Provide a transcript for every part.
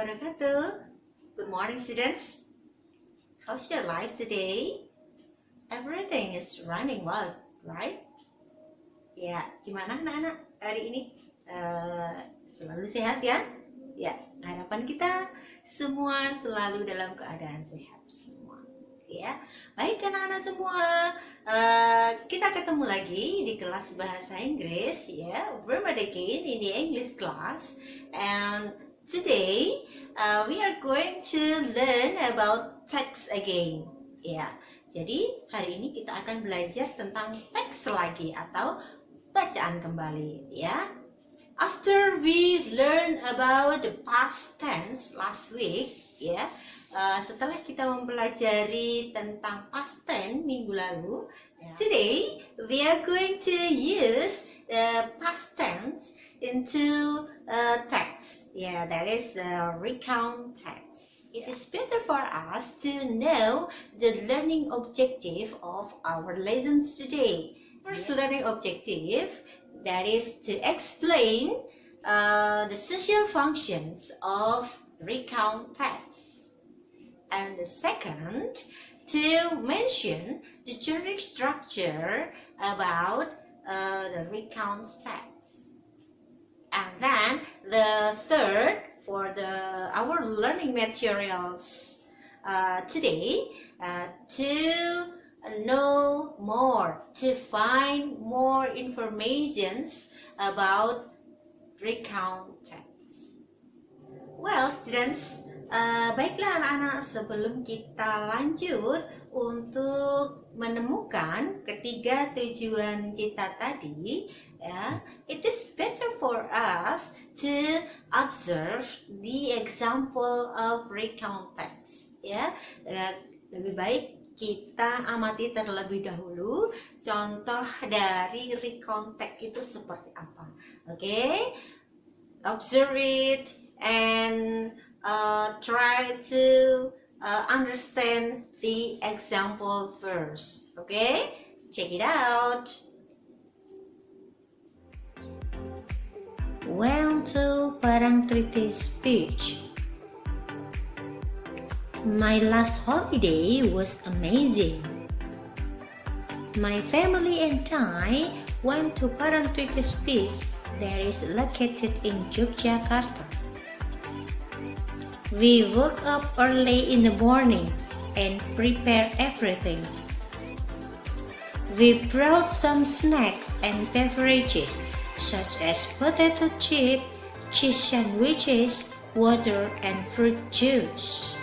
wabarakatuh. Good morning, students. How's your life today? Everything is running well, right? Ya, gimana anak-anak hari ini? Selalu sehat ya? Ya, harapan kita semua selalu dalam keadaan sehat semua. Ya, baik anak-anak semua. Kita ketemu lagi di kelas bahasa Inggris ya. We're back again in the English class, and today we are going to learn about text again. Ya, jadi hari ini kita akan belajar tentang teks lagi atau bacaan kembali ya. After we learn about the past tense last week, ya, setelah kita mempelajari tentang past tense minggu lalu, today we are going to use the past tense into text. Yeah, that is recount text. It is better for us to know the learning objective of our lessons today. First learning objective, that is to explain the social functions of recount text. And the second, to mention the generic structure about the recount text. And then the third, for our learning materials today, to know more, to find more informations about recount text. Well, students, baiklah anak-anak, sebelum kita lanjut untuk menemukan ketiga tujuan kita tadi, ya, it is better for us to observe the example of recount text. Ya, lebih baik kita amati terlebih dahulu contoh dari recount text itu seperti apa. Okay? Observe it and try to understand the example first. Okay? Check it out. Went to Parangtritis Beach. My last holiday was amazing. My family and I went to Parangtritis Beach that is located in Yogyakarta. We woke up early in the morning and prepared everything. We brought some snacks and beverages such as potato chips, cheese sandwiches, water, and fruit juice.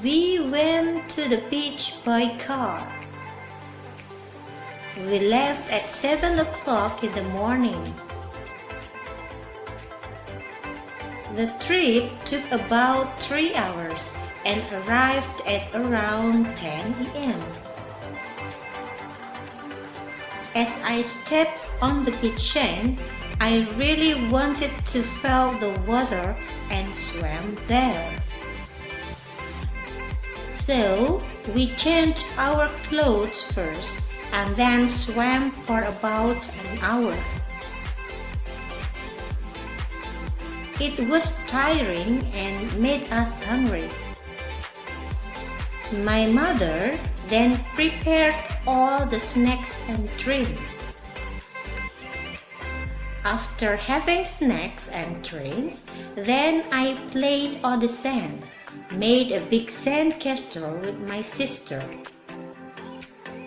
We went to the beach by car. We left at 7 o'clock in the morning. The trip took about 3 hours and arrived at around 10 a.m. As I stepped on the beach sand, I really wanted to feel the water and swam there. So we changed our clothes first and then swam for about an hour. It was tiring and made us hungry. My mother then prepared all the snacks and drinks. After having snacks and drinks, then I played on the sand, made a big sand castle with my sister.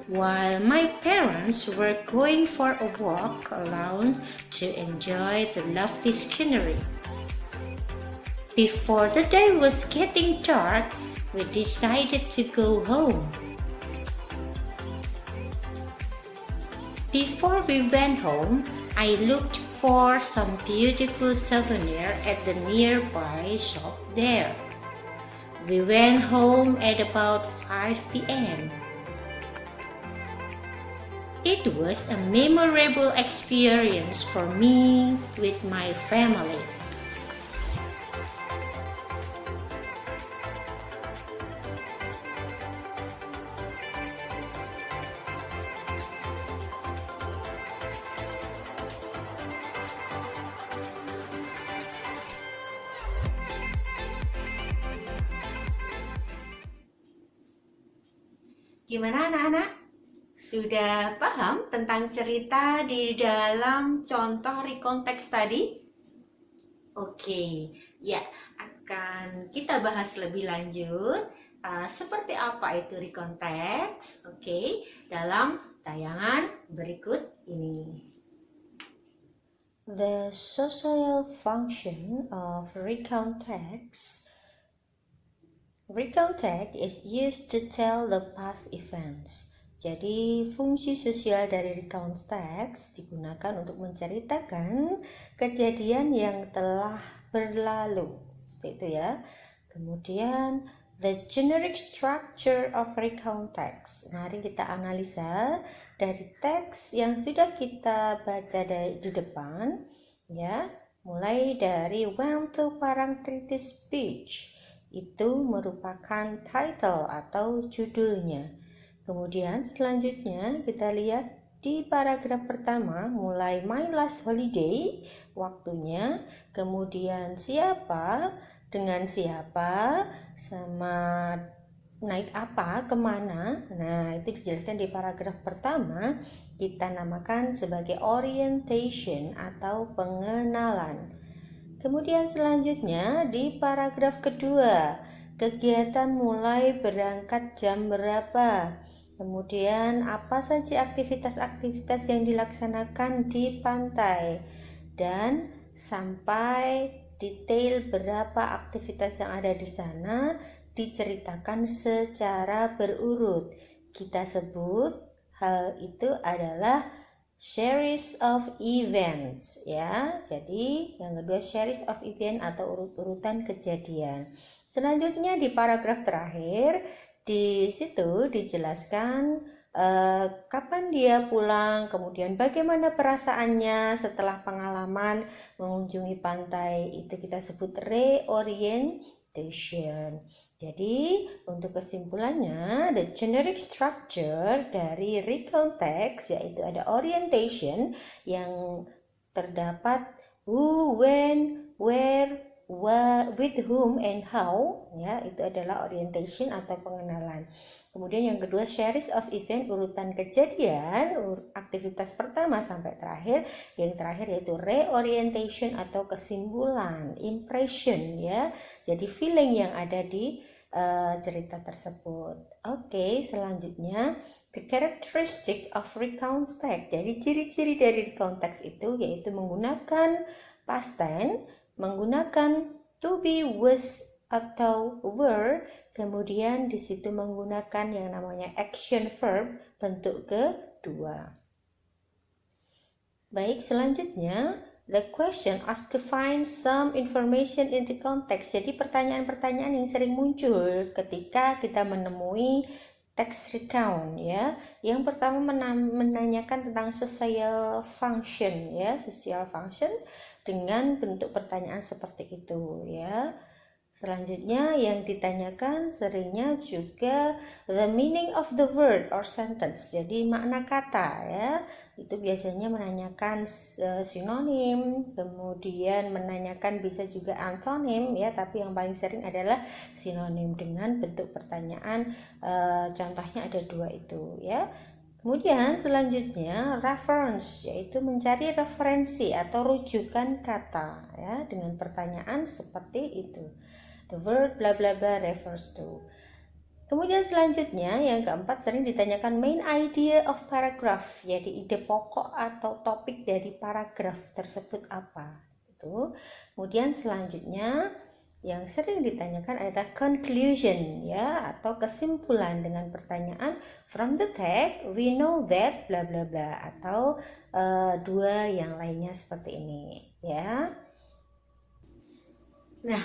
While my parents were going for a walk alone to enjoy the lovely scenery. Before the day was getting dark, we decided to go home. Before we went home, I looked for some beautiful souvenir at the nearby shop there. We went home at about 5 p.m. It was a memorable experience for me with my family. Gimana anak-anak? Sudah paham tentang cerita di dalam contoh rekonteks tadi? Oke, ya akan kita bahas lebih lanjut seperti apa itu rekonteks, oke, dalam tayangan berikut ini. The social function of recontext. Recontext is used to tell the past events. Jadi fungsi sosial dari recontext digunakan untuk menceritakan kejadian yang telah berlalu. Itu ya. Kemudian the generic structure of recontext. Mari kita analisa dari teks yang sudah kita baca di depan ya. Mulai dari when to parenthesis speech. Itu merupakan title atau judulnya. Kemudian selanjutnya kita lihat di paragraf pertama mulai my last holiday, waktunya, kemudian siapa, dengan siapa, sama naik apa, kemana. Nah, itu dijelaskan di paragraf pertama, kita namakan sebagai orientation atau pengenalan. Kemudian selanjutnya di paragraf kedua, kegiatan mulai berangkat jam berapa. Kemudian apa saja aktivitas-aktivitas yang dilaksanakan di pantai. Dan sampai detail berapa aktivitas yang ada di sana diceritakan secara berurut. Kita sebut hal itu adalah series of events ya. Jadi yang kedua series of event atau urut-urutan kejadian. Selanjutnya di paragraf terakhir di situ dijelaskan kapan dia pulang, kemudian bagaimana perasaannya setelah pengalaman mengunjungi pantai. Itu kita sebut reorientation. Jadi, untuk kesimpulannya, the generic structure dari recontext yaitu ada orientation yang terdapat who, when, where, with whom, and how, ya, itu adalah orientation atau pengenalan. Kemudian yang kedua, series of event, urutan kejadian, aktivitas pertama sampai terakhir. Yang terakhir yaitu reorientation atau kesimpulan, impression, ya. Jadi feeling yang ada di cerita tersebut. Oke, selanjutnya the characteristic of recontext. Jadi ciri-ciri dari recontext itu yaitu menggunakan past tense, menggunakan to be, was atau were, kemudian di situ menggunakan yang namanya action verb bentuk kedua. Baik, selanjutnya the question asks to find some information in the context. Jadi pertanyaan-pertanyaan yang sering muncul ketika kita menemui teks recount ya. Yang pertama menanyakan tentang social function ya, social function dengan bentuk pertanyaan seperti itu ya. Selanjutnya yang ditanyakan seringnya juga the meaning of the word or sentence. Jadi makna kata ya. Itu biasanya menanyakan sinonim, kemudian menanyakan bisa juga antonim ya, tapi yang paling sering adalah sinonim dengan bentuk pertanyaan. Contohnya ada dua itu ya. Kemudian selanjutnya reference, yaitu mencari referensi atau rujukan kata ya dengan pertanyaan seperti itu. The word bla bla bla refers to. Kemudian selanjutnya yang keempat sering ditanyakan main idea of paragraph, jadi ide pokok atau topik dari paragraf tersebut apa. Itu. Kemudian selanjutnya yang sering ditanyakan adalah conclusion ya atau kesimpulan dengan pertanyaan from the text we know that bla bla bla atau dua yang lainnya seperti ini ya. Nah,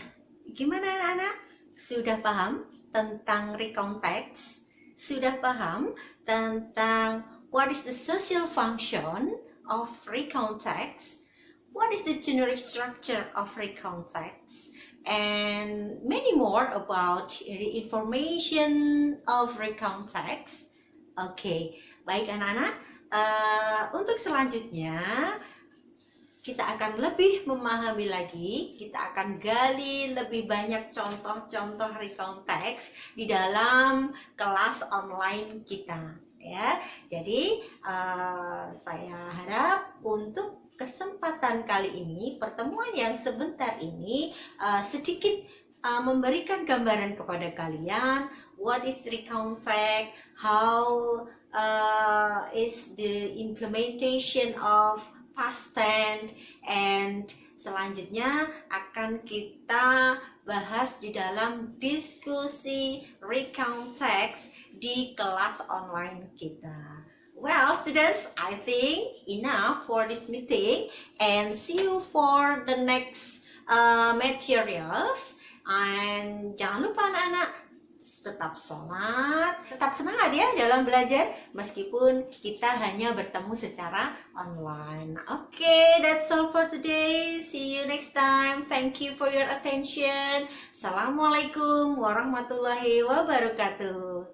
gimana anak-anak? Sudah paham tentang recontext? Sudah paham tentang what is the social function of recontext? What is the generic structure of recontext? And many more about the information of recontext. Oke, baik anak-anak. Untuk selanjutnya kita akan lebih memahami lagi, kita akan gali lebih banyak contoh-contoh recount text di dalam kelas online kita. Ya, jadi saya harap untuk kesempatan kali ini, pertemuan yang sebentar ini sedikit memberikan gambaran kepada kalian what is recount text, how is the implementation of past tense, and selanjutnya akan kita bahas di dalam diskusi recount text di kelas online kita. Well, students, I think enough for this meeting, and see you for the next materials. And jangan lupa anak-anak, tetap sholat, tetap semangat ya dalam belajar meskipun kita hanya bertemu secara online. Okay, that's all for today. See you next time. Thank you for your attention. Assalamualaikum warahmatullahi wabarakatuh.